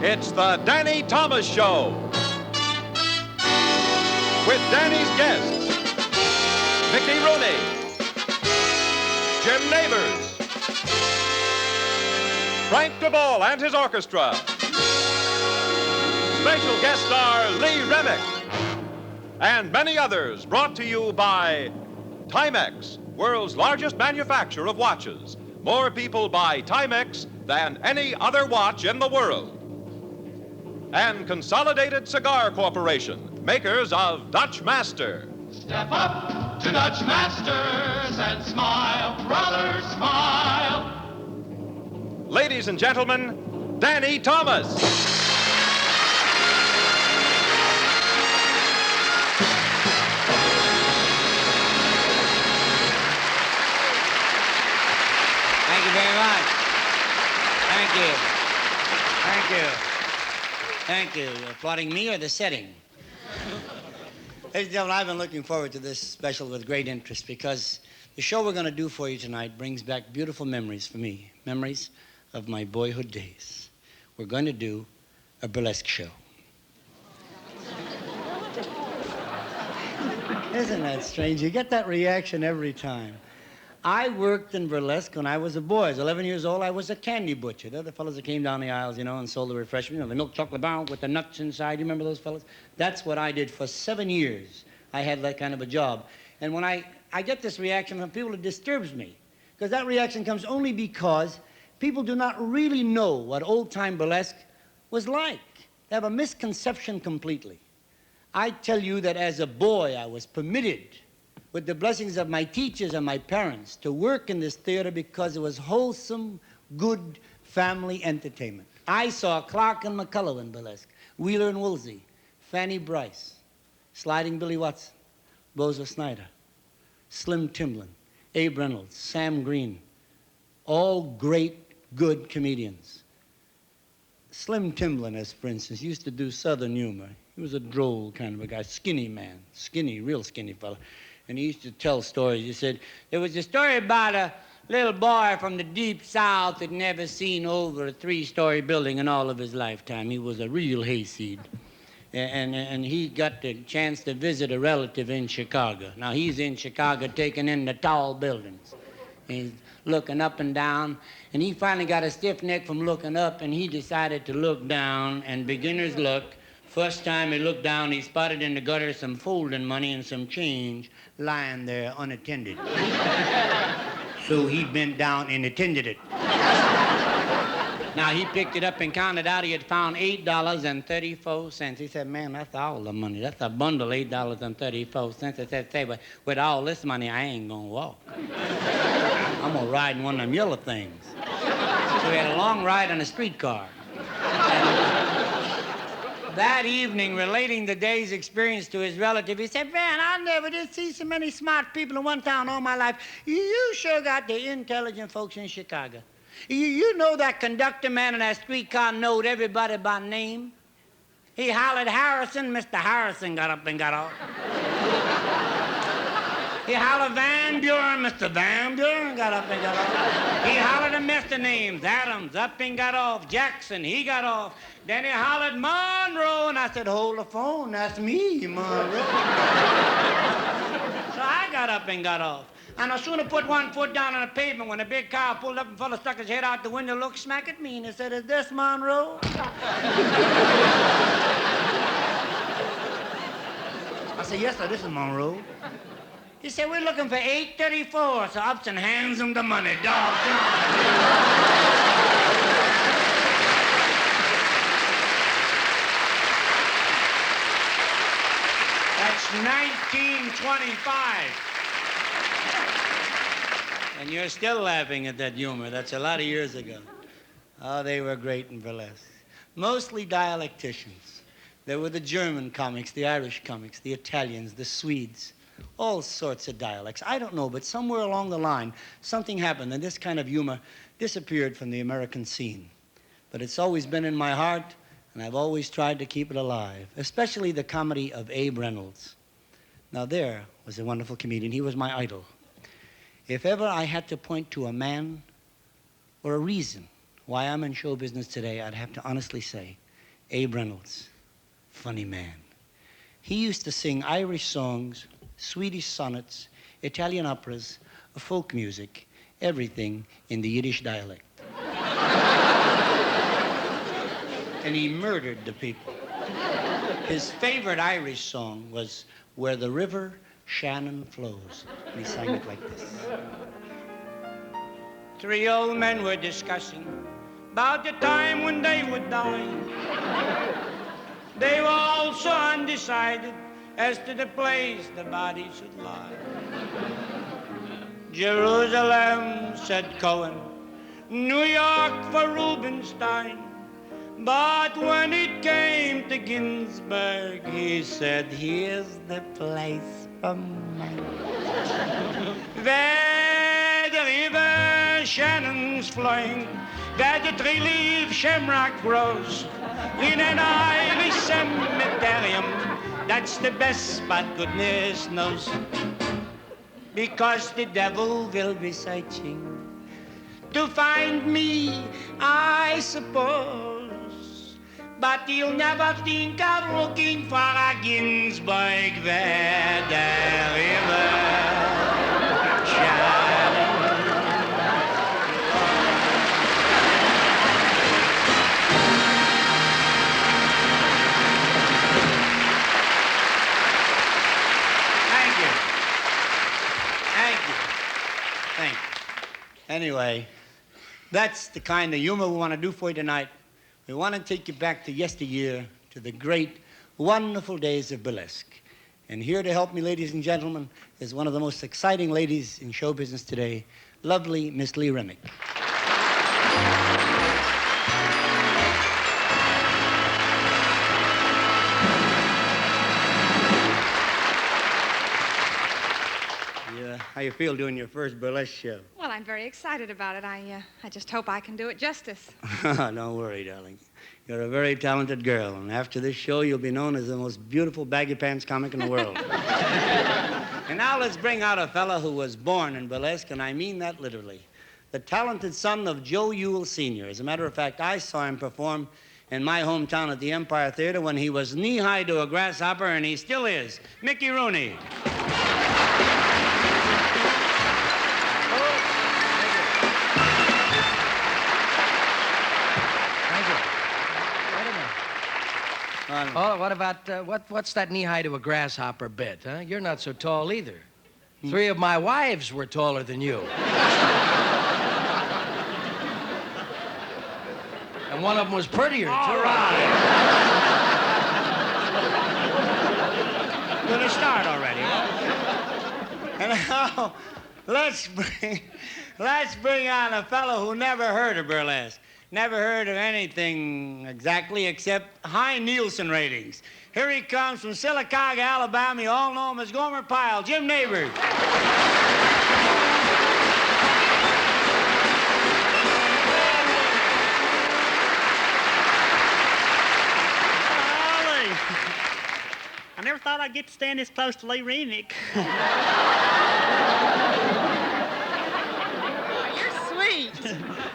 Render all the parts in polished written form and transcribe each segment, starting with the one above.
It's the Danny Thomas Show. With Danny's guests, Mickey Rooney, Jim Nabors, Frank DeVol and his orchestra. Special guest star Lee Remick. And many others, brought to you by Timex, world's largest manufacturer of watches. More people buy Timex than any other watch in the world. And Consolidated Cigar Corporation, makers of Dutch Master. Step up to Dutch Masters and smile, brother, smile. Ladies and gentlemen, Danny Thomas. Thank you very much. Thank you. Thank you. Thank you. You're applauding me or the setting? Ladies and gentlemen, I've been looking forward to this special with great interest because the show we're going to do for you tonight brings back beautiful memories for me, memories of my boyhood days. We're going to do a burlesque show. Isn't that strange? You get that reaction every time. I worked in burlesque when I was a boy. I was 11 years old. I was a candy butcher. They're the fellows that came down the aisles, and sold the refreshments, the milk chocolate bar with the nuts inside. You remember those fellows? That's what I did for 7 years. I had that kind of a job. And when I get this reaction from people, it disturbs me. Because that reaction comes only because people do not really know what old-time burlesque was like. They have a misconception completely. I tell you that as a boy, I was permitted, with the blessings of my teachers and my parents, to work in this theater because it was wholesome, good family entertainment. I saw Clark and McCullough in burlesque, Wheeler and Woolsey, Fanny Brice, Sliding Billy Watson, Bozo Snyder, Slim Timblin, Abe Reynolds, Sam Green, all great, good comedians. Slim Timblin, as for instance, used to do Southern humor. He was a droll kind of a guy, skinny man, skinny, real skinny fella. And he used to tell stories. He said, there was a story about a little boy from the deep south that never seen over a 3-story building in all of his lifetime. He was a real hayseed. And he got the chance to visit a relative in Chicago. Now, he's in Chicago taking in the tall buildings. He's looking up and down, and he finally got a stiff neck from looking up, and he decided to look down, and beginner's luck. First time he looked down, he spotted in the gutter some folding money and some change lying there unattended. So he bent down and attended it. Now, he picked it up and counted out. He had found $8.34. He said, man, that's all the money. That's a bundle, $8.34. I said, say, but with all this money, I ain't gonna walk. I'm gonna ride in one of them yellow things. So we had a long ride on a streetcar. That evening, relating the day's experience to his relative, he said, man, I never did see so many smart people in one town all my life. You sure got the intelligent folks in Chicago. You know that conductor man in that streetcar knowed everybody by name? He hollered Harrison, Mr. Harrison got up and got off. He hollered Van Buren, Mr. Van Buren got up and got off. He hollered a Mr. names, Adams, up and got off. Jackson, he got off. Then he hollered Monroe, and I said, hold the phone, that's me, Monroe. So I got up and got off. And I sooner put one foot down on the pavement when a big car pulled up and fella stuck his head out the window, looked smack at me, and he said, is this Monroe? I said, yes, sir, this is Monroe. He said, we're looking for $8.34, so ups and hands him the money, dog. That's 1925. And you're still laughing at that humor. That's a lot of years ago. Oh, they were great in burlesque. Mostly dialecticians. There were the German comics, the Irish comics, the Italians, the Swedes. All sorts of dialects. I don't know, but somewhere along the line, something happened, and this kind of humor disappeared from the American scene. But it's always been in my heart, and I've always tried to keep it alive, especially the comedy of Abe Reynolds. Now, there was a wonderful comedian. He was my idol. If ever I had to point to a man or a reason why I'm in show business today, I'd have to honestly say Abe Reynolds, funny man. He used to sing Irish songs, Swedish sonnets, Italian operas, folk music, everything in the Yiddish dialect. And he murdered the people. His favorite Irish song was Where the River Shannon Flows. And he sang it like this. Three old men were discussing about the time when they would die. They were also undecided as to the place the body should lie. Jerusalem, said Cohen, New York for Rubinstein. But when it came to Ginsberg, he said, here's the place for mine. Where the river Shannon's flowing, where the three-leaf shamrock grows, in an Irish cemeterium, that's the best spot goodness knows. Because the devil will be searching to find me, I suppose. But he'll never think of looking for a Ginsberg where the river Shannon. Thank you. Anyway, that's the kind of humor we want to do for you tonight. We want to take you back to yesteryear, to the great, wonderful days of burlesque. And here to help me, ladies and gentlemen, is one of the most exciting ladies in show business today, lovely Miss Lee Remick. How you feel doing your first burlesque show? Well, I'm very excited about it. I just hope I can do it justice. Don't worry, darling. You're a very talented girl, and after this show, you'll be known as the most beautiful baggy pants comic in the world. And now let's bring out a fella who was born in burlesque, and I mean that literally. The talented son of Joe Ewell Sr. As a matter of fact, I saw him perform in my hometown at the Empire Theater when he was knee-high to a grasshopper, and he still is. Mickey Rooney. Oh, what about, what's that knee-high to a grasshopper bit, huh? You're not so tall either. 3 of my wives were taller than you. And one of them was prettier, too. All right. We're gonna start already. And now, let's bring on a fellow who never heard of burlesque. Never heard of anything exactly except high Nielsen ratings. Here he comes from Sylacauga, Alabama. You all know him as Gomer Pyle, Jim Nabors. Golly. I never thought I'd get to stand this close to Lee Remick.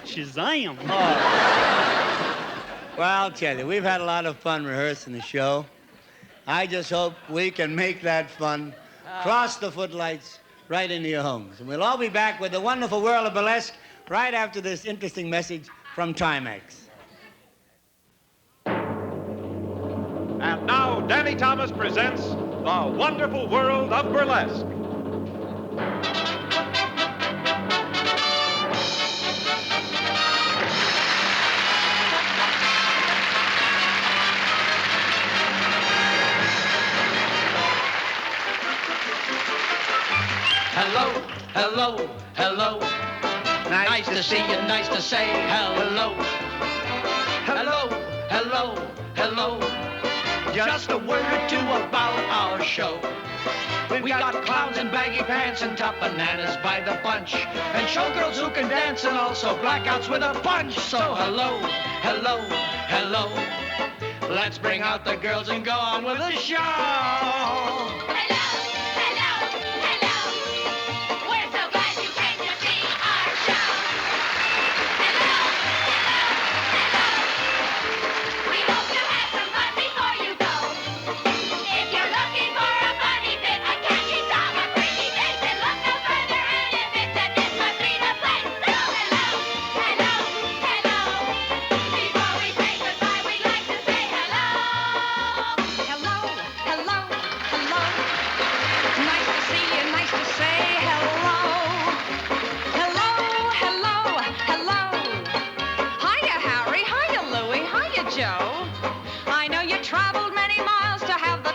Shazam. Oh. Well, I'll tell you, we've had a lot of fun rehearsing the show. I just hope we can make that fun cross the footlights right into your homes. And we'll all be back with the Wonderful World of Burlesque right after this interesting message from Timex. And now, Danny Thomas presents The Wonderful World of Burlesque. Hello, hello, hello. Nice to see you, nice to say hello. Hello, hello, hello. Just a word or two about our show. We got clowns in baggy pants and top bananas by the bunch. And showgirls who can dance and also blackouts with a punch. So hello, hello, hello. Let's bring out the girls and go on with the show. We hope you have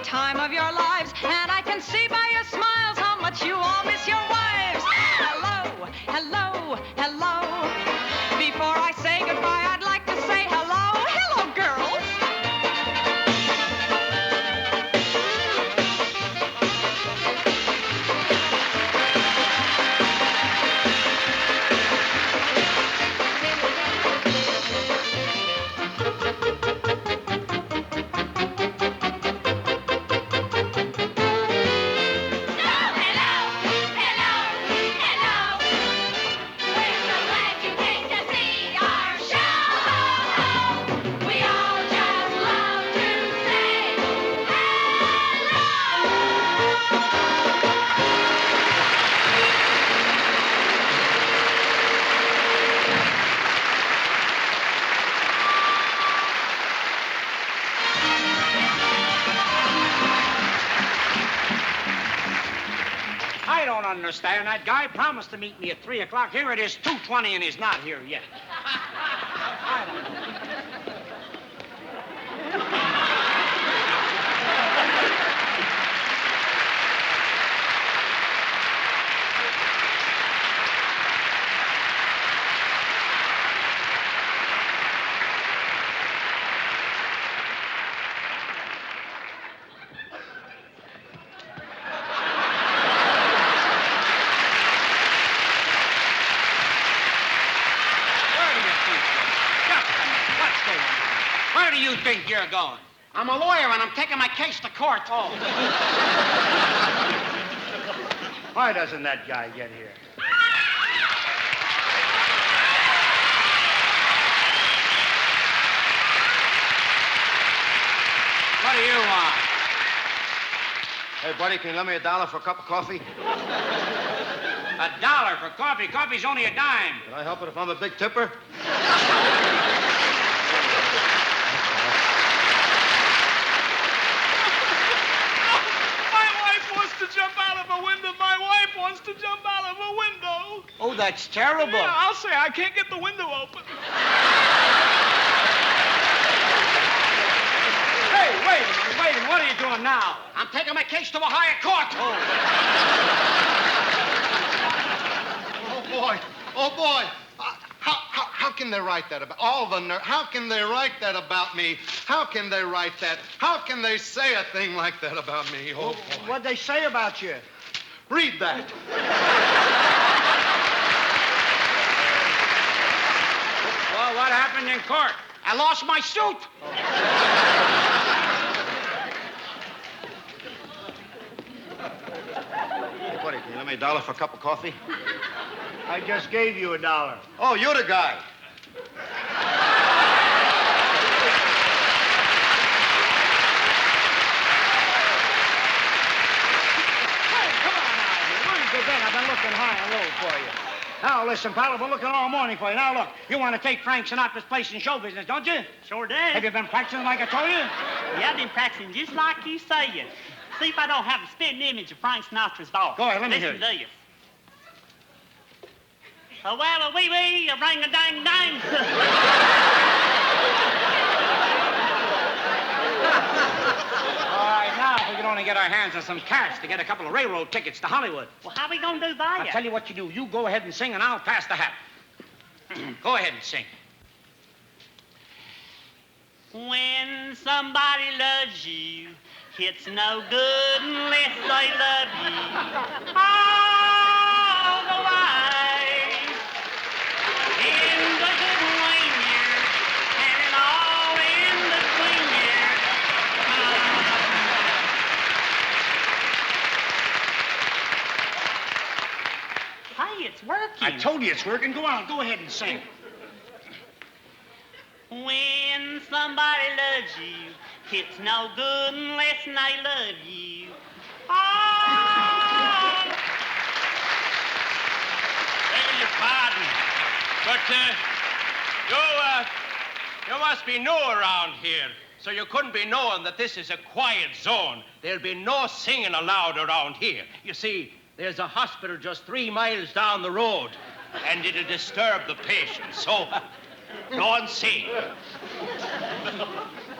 time of your lives, and I can see by your smiles how much you all miss your wives. Hello, hello, hello. Before I say goodbye, I'd like to say hello. Hello, girls. I don't understand. That guy promised to meet me at 3 o'clock. Here it is, 2:20, and he's not here yet. I don't know. Where do you think you're going? I'm a lawyer, and I'm taking my case to court. Oh. Why doesn't that guy get here? What do you want? Hey, buddy, can you lend me $1 for a cup of coffee? $1 for coffee? Coffee's only a dime. Can I help it if I'm a big tipper? To jump out of a window. My wife wants to jump out of a window. Oh, that's terrible. Yeah, I'll say I can't get the window open. Hey, wait a minute. What are you doing now? I'm taking my case to a higher court. Oh, boy. How can they write that about all the nerve? How can they write that about me? How can they write that? How can they say a thing like that about me? Oh, boy. What'd they say about you? Read that. Well, what happened in court? I lost my suit. Hey, buddy, can you lend me $1 for a cup of coffee? I just gave you $1. Oh, you're the guy. I've been looking high and low for you. Now, listen, pal, I've been looking all morning for you. Now, look, you want to take Frank Sinatra's place in show business, don't you? Sure did. Have you been practicing like I told you? Yeah, I've been practicing just like you say it. See if I don't have a spitting image of Frank Sinatra's daughter. Go ahead, let me hear Listen to you. A well, a wee wee, a ring a dang dang. All right, now, if we could only get our hands on some cash to get a couple of railroad tickets to Hollywood. Well, how we gonna do that? I'll tell you what you do. You go ahead and sing, and I'll pass the hat. Go ahead and sing. When somebody loves you, it's no good unless they love you. All the way. In the good wing year, and it all in between year. Hey, it's working. I told you it's working. Go on, go ahead and sing. When somebody loves you, it's no good unless they love you. Oh! Begging your pardon, but you must be new around here, so you couldn't be knowing that this is a quiet zone. There'll be no singing allowed around here. You see, there's a hospital just 3 miles down the road, and it'll disturb the patients, so go and sing.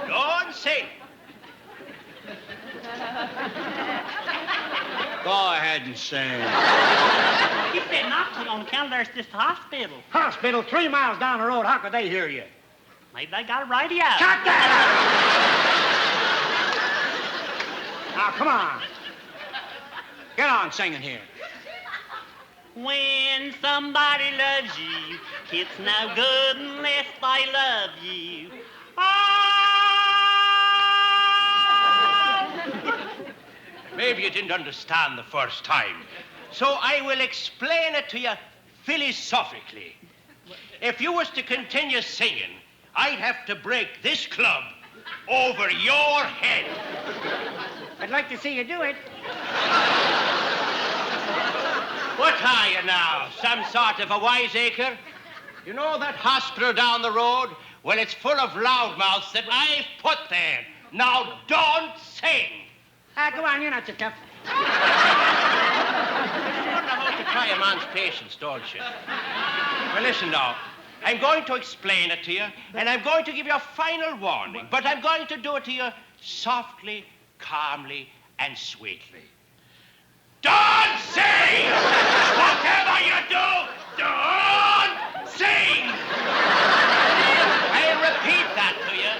Go and sing. Go ahead and sing. You said not to on account there's just a hospital. Hospital 3 miles down the road. How could they hear you? Maybe they got a radio. Shut that up! Now, come on. Get on singing here. When somebody loves you, it's no good unless they love you. Maybe you didn't understand the first time. So I will explain it to you philosophically. If you was to continue singing, I'd have to break this club over your head. I'd like to see you do it. What are you now, some sort of a wiseacre? You know that hospital down the road? Well, it's full of loudmouths that I've put there. Now, don't sing. Go on, you're not so tough. You know how to try a man's patience, don't you? Well, listen now. I'm going to explain it to you, and I'm going to give you a final warning, but I'm going to do it to you softly, calmly, and sweetly. Don't sing! Whatever you do, don't sing! I'll repeat that to you.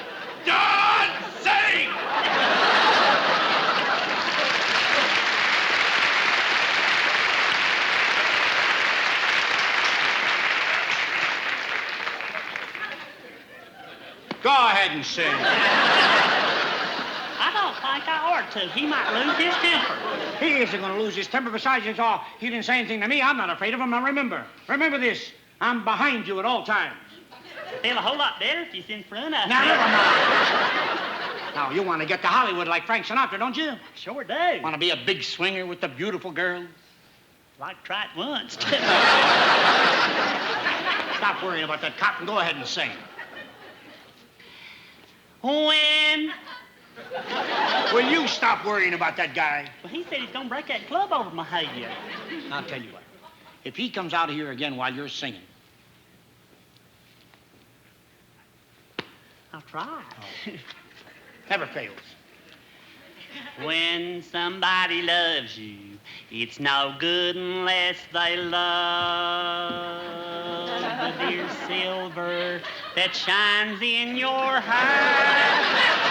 Don't sing! Go ahead and sing. I don't think I ought to. He might lose his temper. He isn't going to lose his temper. Besides, it's all, he didn't say anything to me. I'm not afraid of him. Now, remember this. I'm behind you at all times. Feel a whole lot better if he's in front of Now, me. never mind. Now, you want to get to Hollywood like Frank Sinatra, don't you? Sure do. Want to be a big swinger with the beautiful girls? Like to try it once. Stop worrying about that cop and go ahead and sing. When? Will you stop worrying about that guy? Well, he said he's going to break that club over my head. I'll tell you what. If he comes out of here again while you're singing. I'll try. Oh. Never fails. When somebody loves you, it's no good unless they love the dear silver that shines in your heart.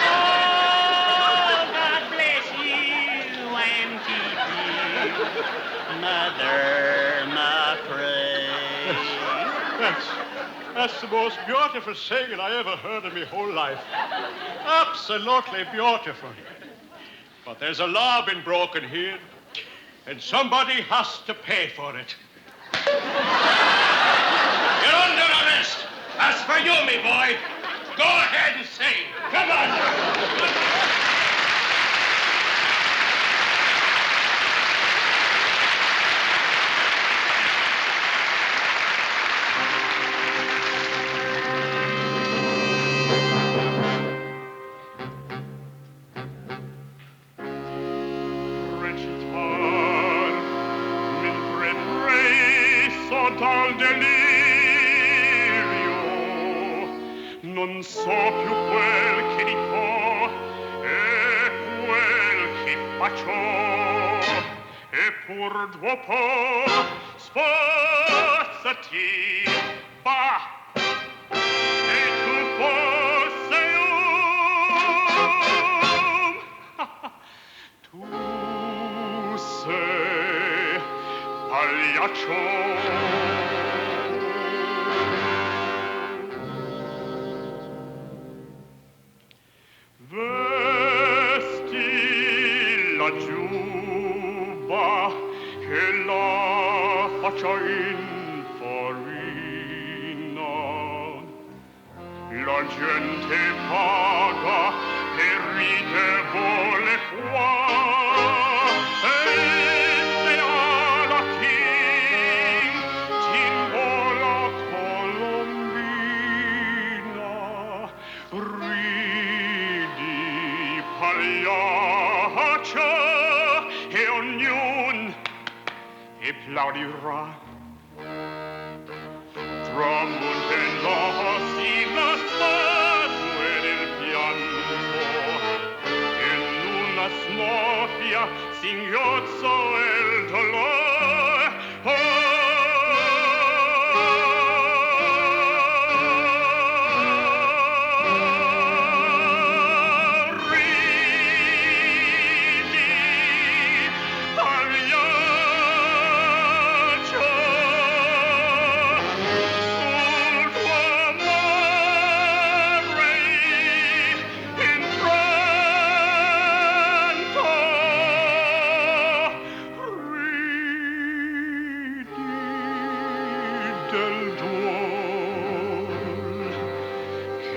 Oh, God bless you and keep you, Mother McCrae. That's the most beautiful singing I ever heard in my whole life. Absolutely beautiful. But there's a law been broken here, and somebody has to pay for it. You're under arrest. As for you, me boy, go ahead and sing. Come on. Dal delirio non so più quel che dico e quel che faccio e pur dopo sforzati va e tu sei tu sei pagliaccio. Vesti la giubba che la faccia infarina. La gente paga e ride vuole qua. E se alla King timbola colombina. Pagliaccia e ognuno applaudirà. Tramonterà sì la statue del pianto e non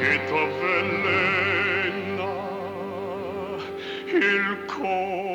che t'avvelena il cuore.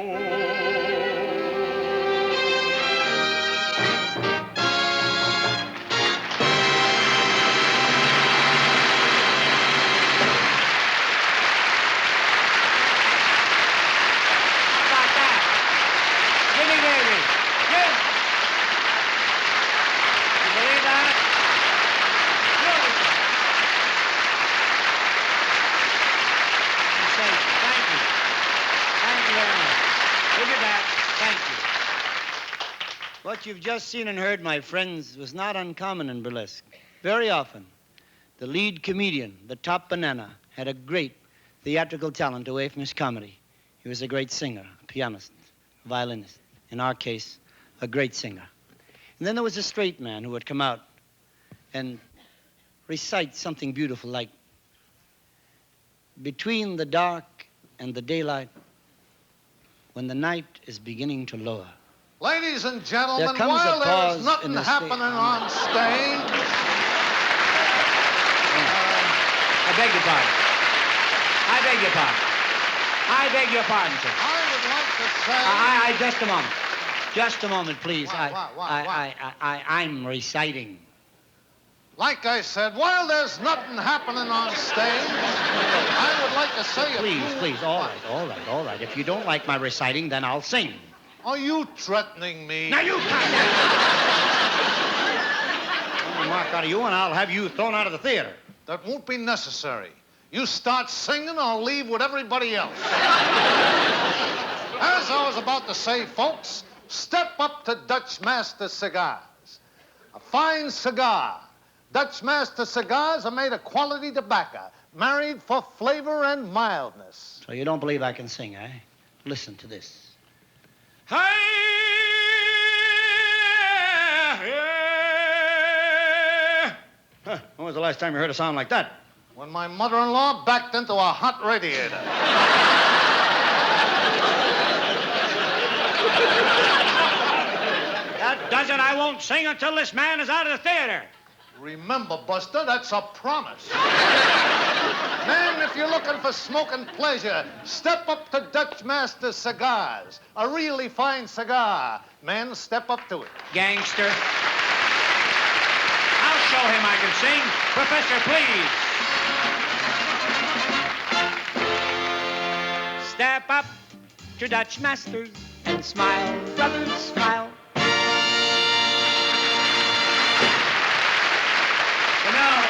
What you've just seen and heard, my friends, was not uncommon in burlesque. Very often, the lead comedian, the top banana, had a great theatrical talent away from his comedy. He was a great singer, a pianist, a violinist. In our case, a great singer. And then there was a straight man who would come out and recite something beautiful like, between the dark and the daylight, when the night is beginning to lower. Ladies and gentlemen, There comes while a pause there's nothing in the happening on stage... I beg your pardon. I beg your pardon. I beg your pardon, sir. I would like to say... Just a moment. Just a moment, please. Why? I'm reciting. Like I said, while there's nothing happening on stage, I would like to say a few... Please. All right. If you don't like my reciting, then I'll sing. Are you threatening me? Now you can't. Mark out of you, and I'll have you thrown out of the theater. That won't be necessary. You start singing, I'll leave with everybody else. As I was about to say, folks, step up to Dutch Master Cigars. A fine cigar. Dutch Master Cigars are made of quality tobacco, married for flavor and mildness. So you don't believe I can sing, eh? Listen to this. When was the last time you heard a sound like that? When my mother-in-law backed into a hot radiator. That does it. I won't sing until this man is out of the theater. Remember, Buster, that's a promise. Men, if you're looking for smoking pleasure, step up to Dutch Master Cigars. A really fine cigar. Men, step up to it. Gangster. I'll show him I can sing. Professor, please. Step up to Dutch Masters and smile, brothers, smile. You know,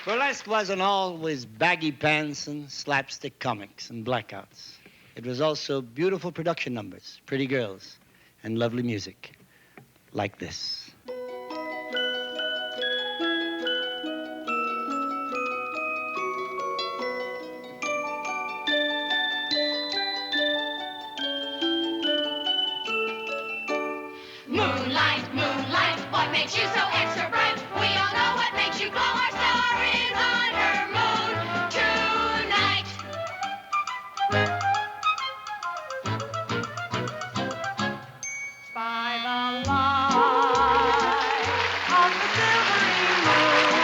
burlesque wasn't always baggy pants and slapstick comics and blackouts. It was also beautiful production numbers, pretty girls, and lovely music, like this. Moonlight, moonlight, what makes you so extra bright? We all know what makes you glow. Our star is on her moon tonight. By the light of the silvery moon,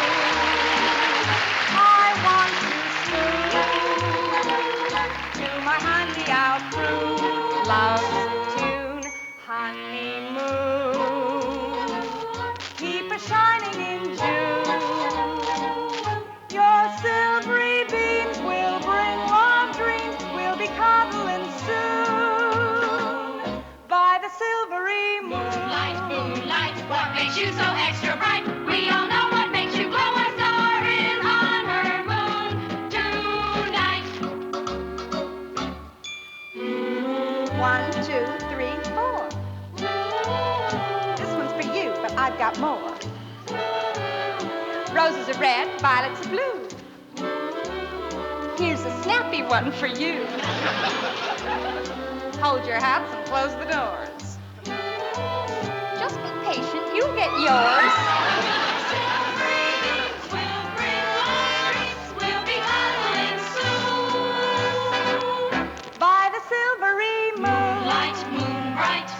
I want to sing to my honey out through love's tune. Honeymoon, keep a shining in June. Your silvery beams will bring love dreams. We'll be cuddling soon by the silvery moon. Moonlight, moonlight, what makes you so extra bright? We all know what makes you glow. Our star is on her moon tonight. 1, 2, 3, 4. This one's for you, but I've got more. Roses are red, violets are blue. Here's a snappy one for you. Hold your hats and close the doors. Just be patient, you'll get yours. Silvery beams will bring love dreams. We'll be cuddling soon By the silvery moon. Moonlight, moon bright.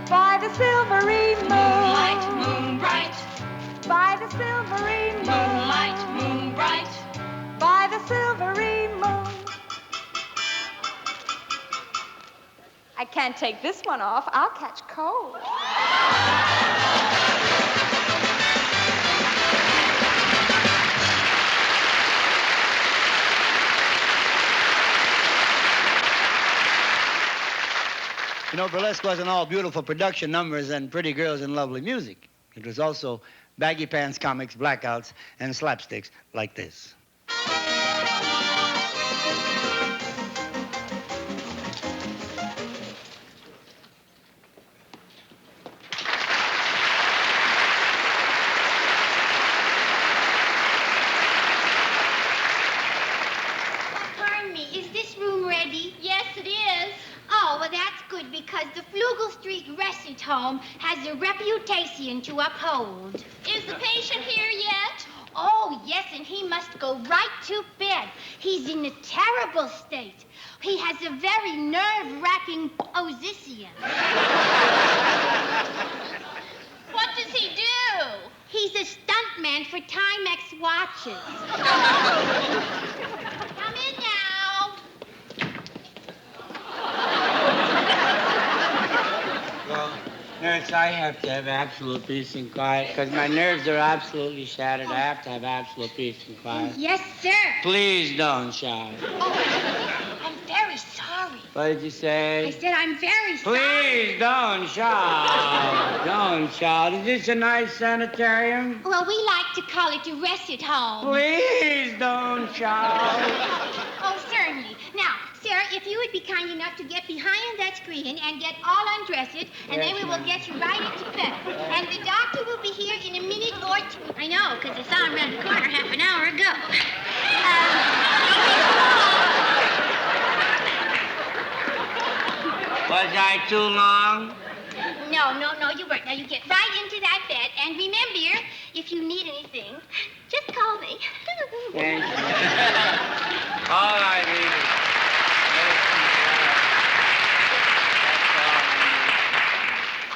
By the silvery moon. Moonlight, moon bright. By the silvery moon. Moonlight, Can't take this one off. I'll catch cold. You know, burlesque wasn't all beautiful production numbers and pretty girls and lovely music. It was also baggy pants comics, blackouts, and slapsticks like this. Pardon me, is this room ready? Yes, it is. Oh, well, that's good because the Flugel Street Rest Home has a reputation to uphold. Is the patient here yet? Oh, yes, and he must go right to bed. He's in a terrible state. He has a very nerve-wracking position. What does he do? He's a stuntman for Timex watches. Come in now. Well, nurse, I have to have absolute peace and quiet because my nerves are absolutely shattered. I have to have absolute peace and quiet. Yes, sir. Please don't shout. Oh, I'm very sorry. What did you I say? said I'm very sorry. Please don't shout. Don't shout. Is this a nice sanitarium? Well, we like to call it a rest home. Please don't shout. Oh, certainly. Now, sir, if you would be kind enough to get behind that screen and get all undressed, and then we will get you right into bed. And the doctor will be here in a minute or two. I know, because I saw him around the corner half an hour ago. Was I too long? No, you weren't. Now, you get right into that bed, and remember, if you need anything, just call me. Thank you. All I need is...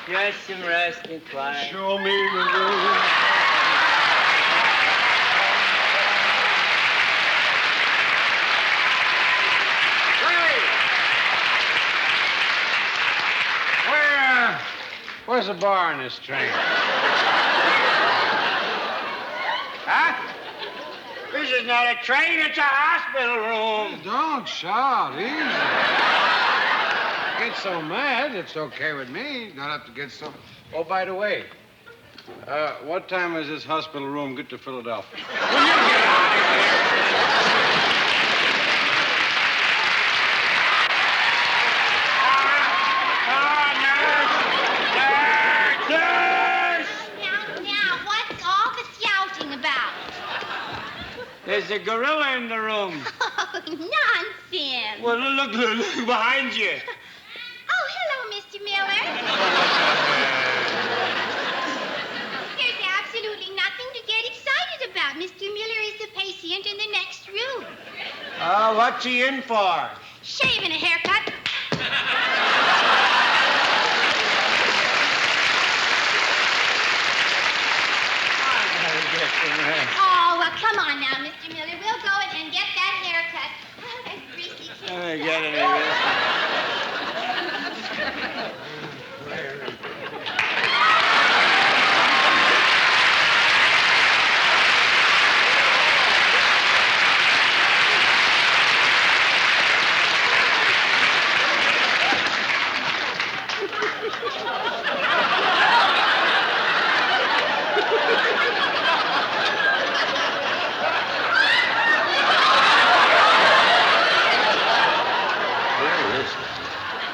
Just some rest and quiet. Show me the room. Where's the bar in this train? Huh? This is not a train, it's a hospital room. Don't shout, easy. Get so mad, it's okay with me. Not have to get so... Oh, by the way, what time does this hospital room get to Philadelphia? Will you get out of here? Now, what's all the shouting about? There's a gorilla in the room. Oh, nonsense. Well, look behind you. Oh, hello, Mr. Miller. There's absolutely nothing to get excited about. Mr. Miller is the patient in the next room. Oh, what's he in for? Shaving a haircut. Oh, well, come on now, Mr. Miller. We'll go and get that haircut. Oh, that's greasy. Get it, I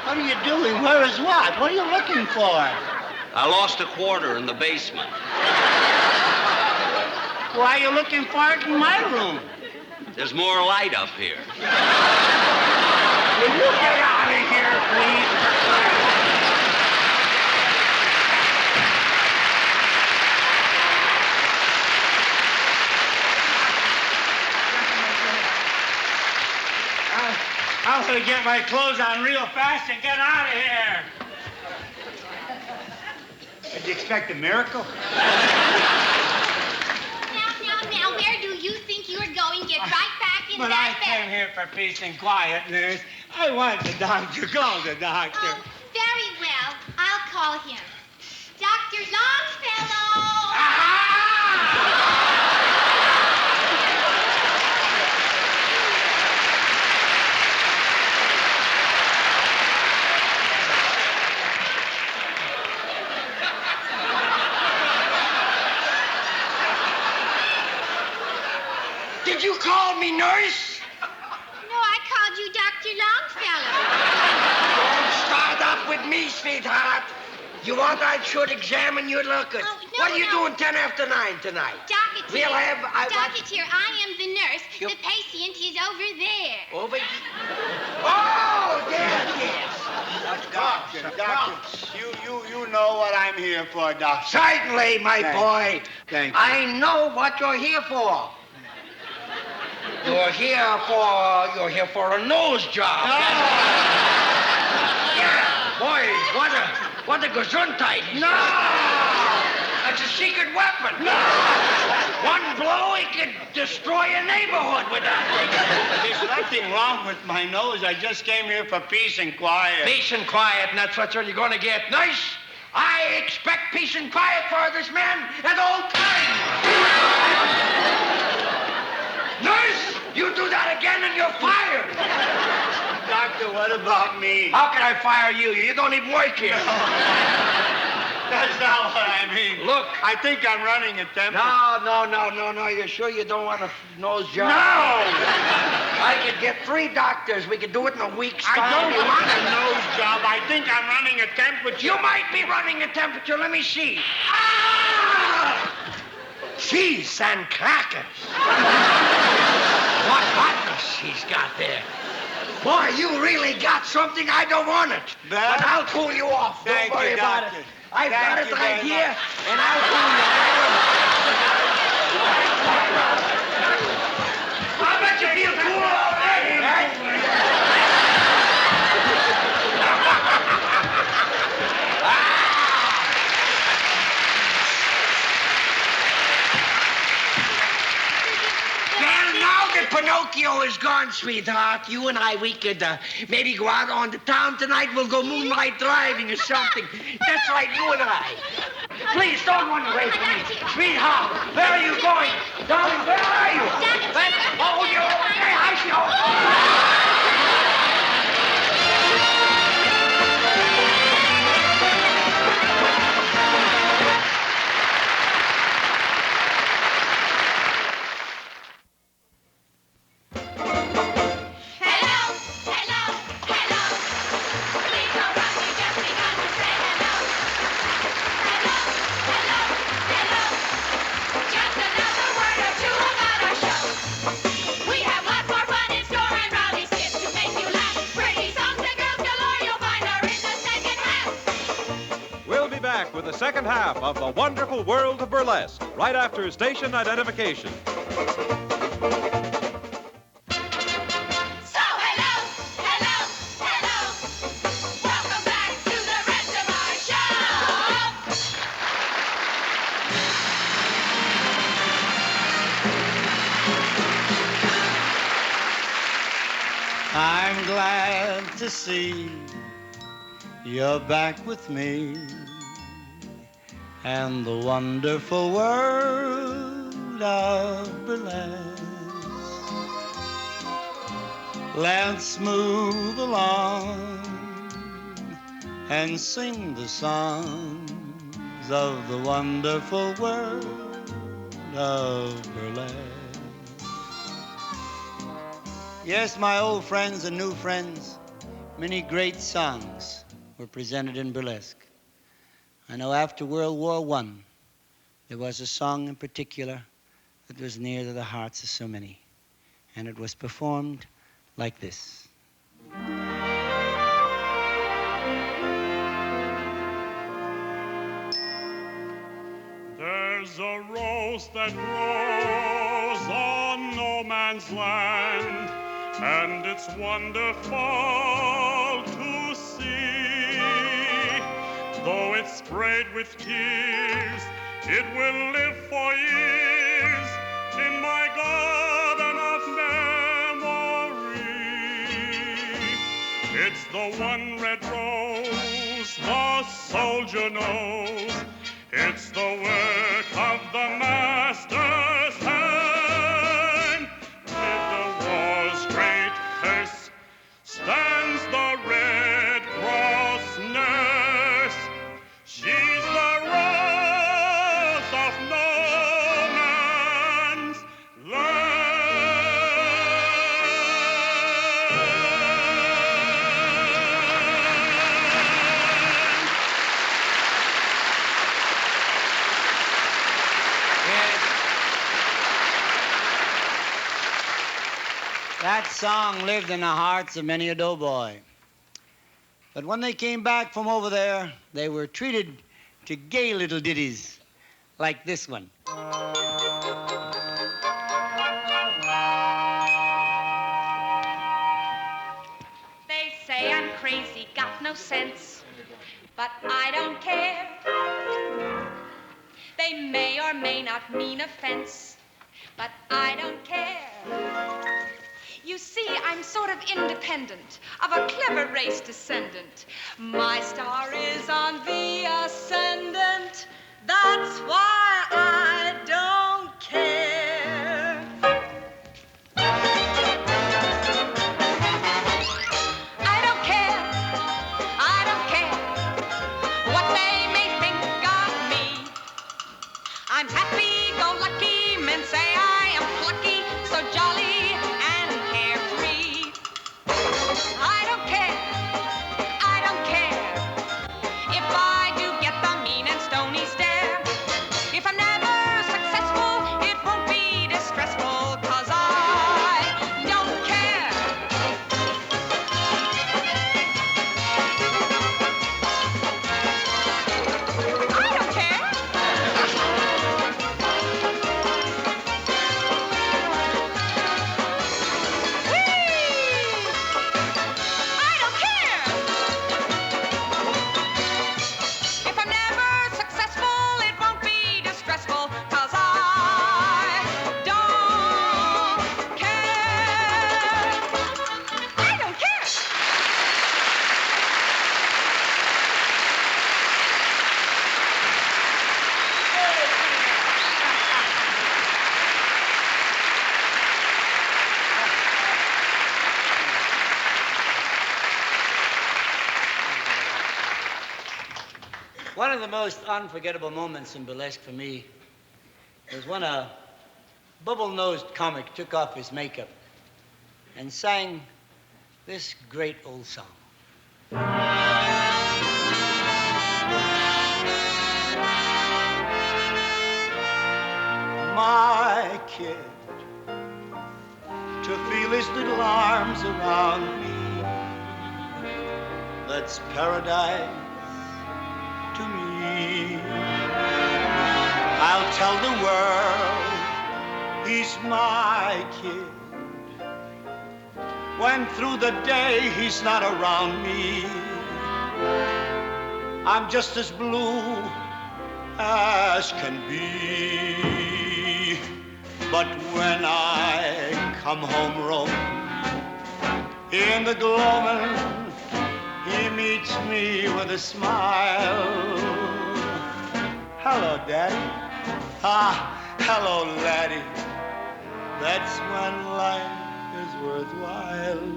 What are you doing? Where is what? What are you looking for? I lost a quarter in the basement. Why are you looking for it in my room? There's more light up here. Will you get out of here, please? I'm going to get my clothes on real fast and get out of here. Did you expect a miracle? Now, where do you think you're going? Get right back in But that I came here for peace and quiet, nurse. I want the doctor. Call the doctor. call him. Dr. Longfellow! Did you call me nurse? No, I called you Dr. Longfellow. Don't start up with me, sweetheart. You want I should examine your look? Oh, no, what are you no. doing 10 after 9 tonight? Docketeer, I Docketeer, I am the nurse. The patient is over there. Over here? Oh, there he is. Doctor, you know what I'm here for, Doctor. Certainly, my boy. Thank you. I know what you're here for. You're here for a nose job. Yeah, boy, what a gesundheit. No! That's a secret weapon. No! One blow, it could destroy a neighborhood with that thing. There's nothing wrong with my nose. I just came here for peace and quiet. Peace and quiet, and that's what you're going to get. Nice. I expect peace and quiet for this man at all times. Nurse, you do that again and you're fired. Doctor, what about me? How can I fire you? You don't even work here. That's not what I mean. Look. I think I'm running a temperature. No. You're sure you don't want a nose job? No! I could get 3 doctors. We could do it in a week's time. I don't want a nose job. I think I'm running a temperature. You might be running a temperature. Let me see. Ah! Cheese and crackers. What hotness he's got there. Boy, you really got something. I don't want it. But I'll cool you off. Don't worry about it. I've got it right here, and I'll cool you. I bet you feel cool already, right? Well, now that Pinocchio is gone, sweetheart, you and I, we could maybe go out on the town tonight. We'll go moonlight driving or something. That's right, you and I. Please, don't run away from me. Sweetheart, where are you going? Darling, where are you? Oh, you're over there. I see. With the second half of The Wonderful World of Burlesque, right after station identification. Welcome back to the rest of our show. I'm glad to see you're back with me and the wonderful world of burlesque. Let's move along and sing the songs of the wonderful world of burlesque. Yes, my old friends and new friends, many great songs were presented in burlesque. I know after World War I, there was a song in particular that was near to the hearts of so many, and it was performed like this. There's a rose that grows on no man's land, and it's wonderful to see. Though it's sprayed with tears, it will live for years in my garden of memory. It's the one red rose the soldier knows. It's the work of the master's hand. Mid the war's great curse stands the Red Cross nurse. She's the rose of no man's That song lived in the hearts of many a doughboy. But when they came back from over there, they were treated to gay little ditties like this one. They say I'm crazy, got no sense, but I don't care. They may or may not mean offense, but I don't care. You see, I'm sort of independent, of a clever race descendant. My star is on the ascendant. That's why I don't care. I don't care. I don't care what they may think of me. I'm happy-go-lucky. Men say I am plucky, so jolly. I don't care if I do get the mean and stony stare. If I'm never successful, it won't be distressful, 'cause I don't care. I don't care. One of the most unforgettable moments in burlesque for me was when a bubble-nosed comic took off his makeup and sang this great old song. My kid, to feel his little arms around me, that's paradise to me. I'll tell the world he's my kid, when through the day he's not around me. I'm just as blue as can be. But when I come home roaming in the gloaming, he meets me with a smile. Hello, Daddy. Ah, hello, laddie. That's when life is worthwhile.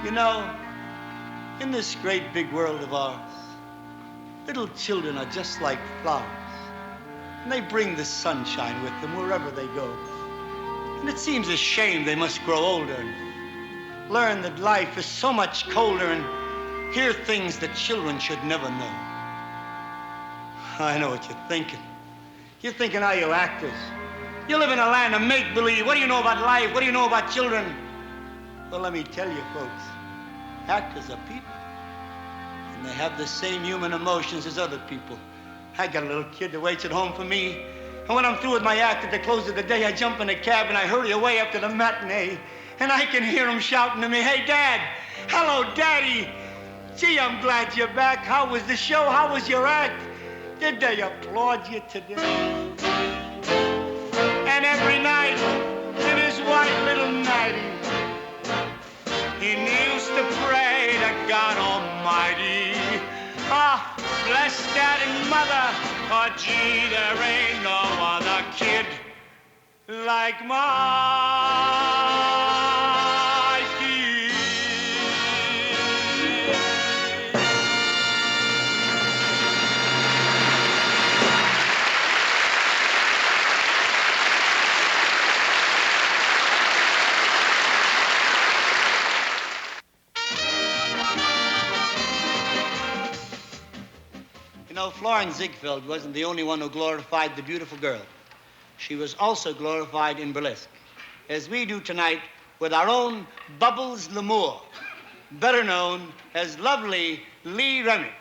You know, in this great big world of ours, little children are just like flowers, and they bring the sunshine with them wherever they go. And it seems a shame they must grow older and learn that life is so much colder and hear things that children should never know. I know what you're thinking. You're thinking, are you actors? You live in a land of make-believe. What do you know about life? What do you know about children? Well, let me tell you, folks, actors are people, and they have the same human emotions as other people. I got a little kid that waits at home for me, and when I'm through with my act at the close of the day, I jump in a cab and I hurry away after the matinee, and I can hear him shouting to me, "Hey, Dad! Hello, Daddy! Gee, I'm glad you're back. How was the show? How was your act? Did they applaud you today?" And every night, in his white little nightie, he kneels to pray to God Almighty. gee, there ain't no other kid like my kid. You know, Florence Ziegfeld wasn't the only one who glorified the beautiful girl. She was also glorified in burlesque, as we do tonight with our own Bubbles L'Amour, better known as lovely Lee Remick.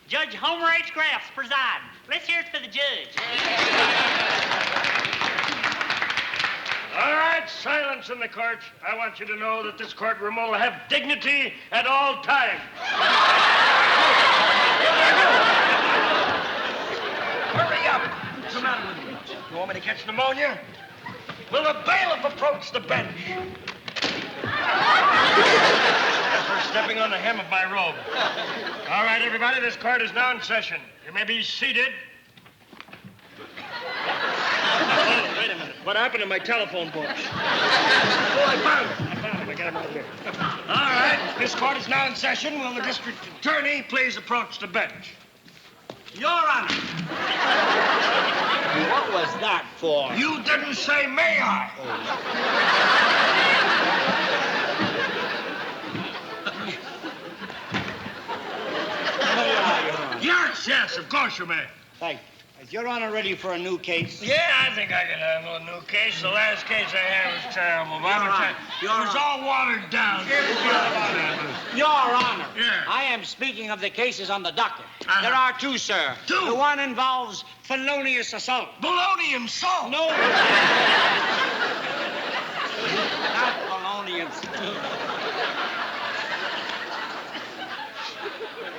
Judge Homer H. Graff's presiding. Let's hear it for the judge. All right, silence in the court. I want you to know that this courtroom will have dignity at all times. Hurry up. What's the matter with you? You want me to catch pneumonia? Will the bailiff approach the bench? For stepping on the hem of my robe. All right, everybody, this court is now in session. You may be seated. Oh, wait a minute. What happened to my telephone books? Oh, I found it. I got them right here. All right, this court is now in session. Will the district attorney please approach the bench? Your Honor. What was that for? You didn't say may I. Yes, of course you may. Thank you. Is Your Honor ready for a new case? Yeah, I think I can handle a new case. The last case I had was terrible. It was all watered down. Your Honor. Yeah. I am speaking of the cases on the docket. There are two, sir. Two? The one involves felonious assault. Bolognian salt. No. Not felonious.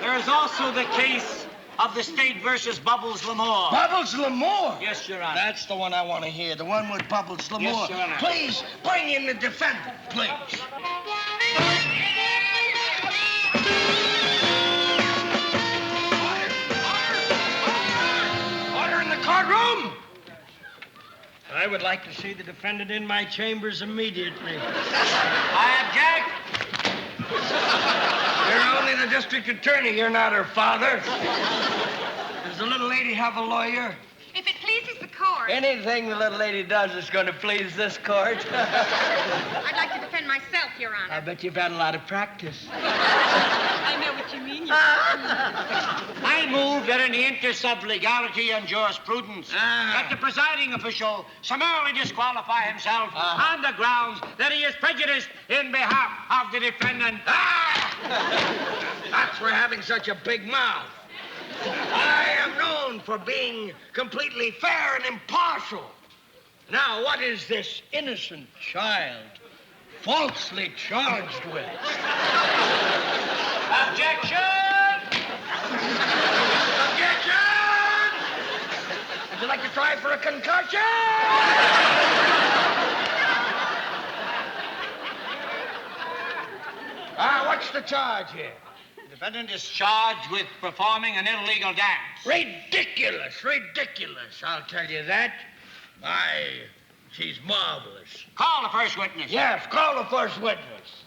There is also the case of the state versus Bubbles L'Amour. Bubbles L'Amour? Yes, Your Honor. That's the one I want to hear, the one with Bubbles L'Amour. Yes, Your Honor. Please, bring in the defendant, please. room? I would like to see the defendant in my chambers immediately. I object. You're only the district attorney. You're not her father. Does the little lady have a lawyer? If it pleases the court. Anything the little lady does is going to please this court. I'd like to defend myself, Your Honor. I bet you've had a lot of practice. I know what you mean, Your Honor. I move that in the interest of legality and jurisprudence, that the presiding official summarily disqualify himself on the grounds that he is prejudiced in behalf of the defendant. That's for having such a big mouth. I am known for being completely fair and impartial. Now, what is this innocent child falsely charged with? Objection! Objection! Would you like to try for a concussion? What's the charge here? The defendant is charged with performing an illegal dance. Ridiculous, ridiculous, I'll tell you that. She's marvelous. Call the first witness. Yes, call the first witness.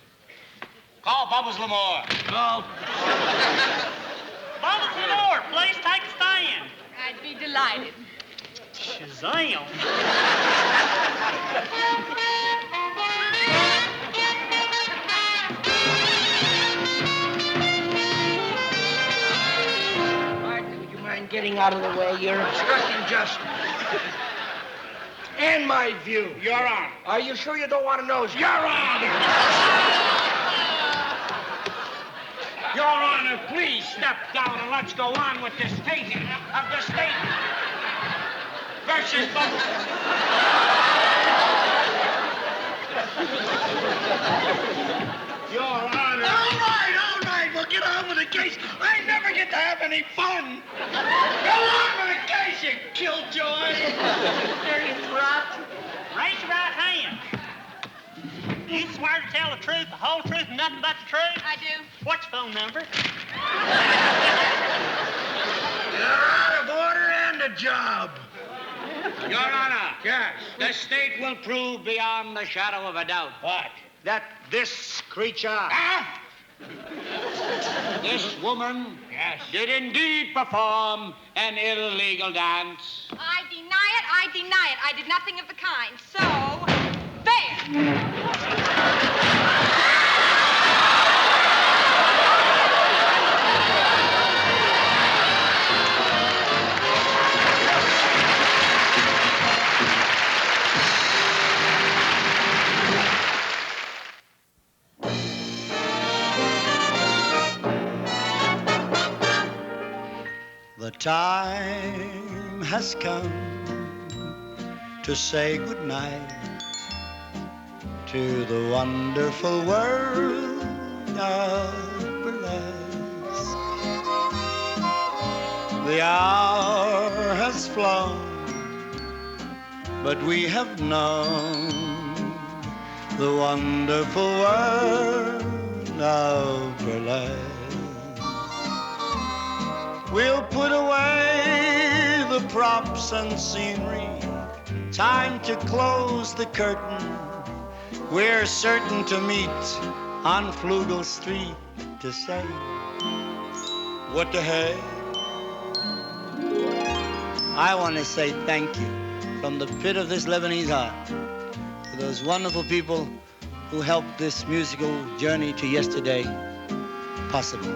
Call Bubbles Lamore. Call. Bubbles Lamore, please take a stand. I'd be delighted. Shazam. Getting out of the way. You're obstructing justice. And my view. Your Honor. Are you sure you don't want to nose? Your Honor. Your Honor, please step down and let's go on with this stating of the state versus Bubbles. Your Honor. All right. We'll get on with the case. I never get to have any fun. Go on with the case, you killjoy. Dirty brat. Raise your right hand. Do you swear to tell the truth, the whole truth, and nothing but the truth? I do. What's your phone number? You're out of order and a job. Your Honor. Yes. The state will prove beyond the shadow of a doubt. What? That this creature, this woman, did indeed perform an illegal dance. I deny it. I did nothing of the kind. So, there. The time has come to say goodnight to the wonderful world of burlesque. The hour has flown, but we have known the wonderful world of burlesque. We'll put away the props and scenery. Time to close the curtain. We're certain to meet on Flugel Street to say what the heck. I want to say thank you from the pit of this Lebanese heart to those wonderful people who helped this musical journey to yesterday possible.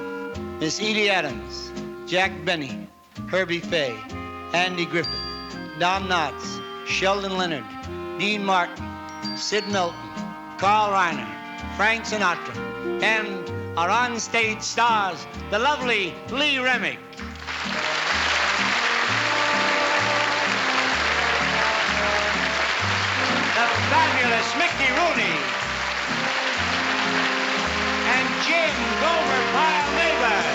Miss Edie Adams, Jack Benny, Herbie Faye, Andy Griffith, Don Knotts, Sheldon Leonard, Dean Martin, Sid Melton, Carl Reiner, Frank Sinatra, and our on-stage stars, the lovely Lee Remick. The fabulous Mickey Rooney. And Jim Gomer Pyle Nabors.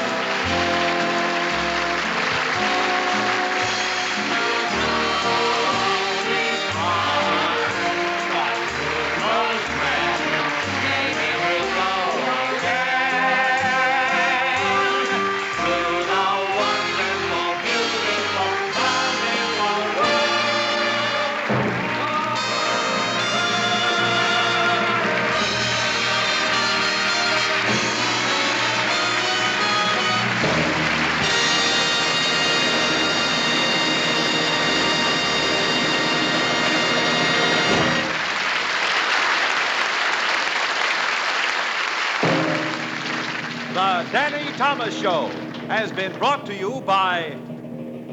The Danny Thomas Show has been brought to you by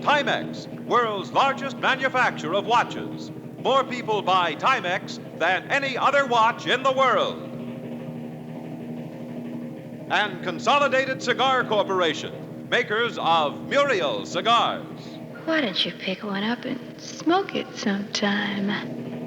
Timex, world's largest manufacturer of watches. More people buy Timex than any other watch in the world. And Consolidated Cigar Corporation, makers of Muriel cigars. Why don't you pick one up and smoke it sometime?